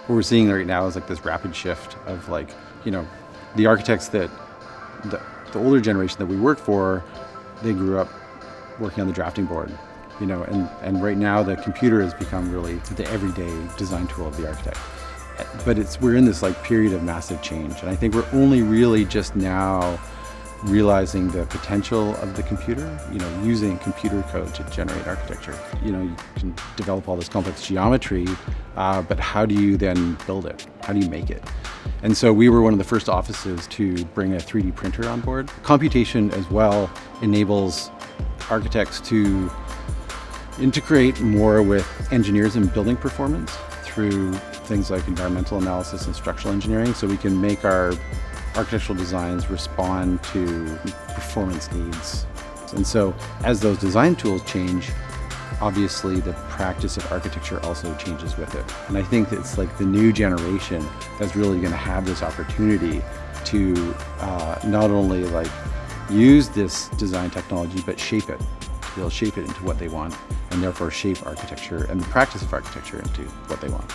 What we're seeing right now is like this rapid shift of like, you know, the architects that the older generation that we work for, they grew up working on the drafting board, you know, and right now the computer has become really the everyday design tool of the architect. But we're in this like period of massive change, and I think we're only really just now realizing the potential of the computer, you know, using computer code to generate architecture. You know, you can develop all this complex geometry, but how do you then build it? How do you make it? And so we were one of the first offices to bring a 3D printer on board. Computation as well enables architects to integrate more with engineers in building performance through things like environmental analysis and structural engineering, so we can make our architectural designs respond to performance needs. And so as those design tools change, obviously the practice of architecture also changes with it. And I think it's like the new generation that's really going to have this opportunity to not only like use this design technology, but shape it. They'll shape it into what they want, and therefore shape architecture and the practice of architecture into what they want.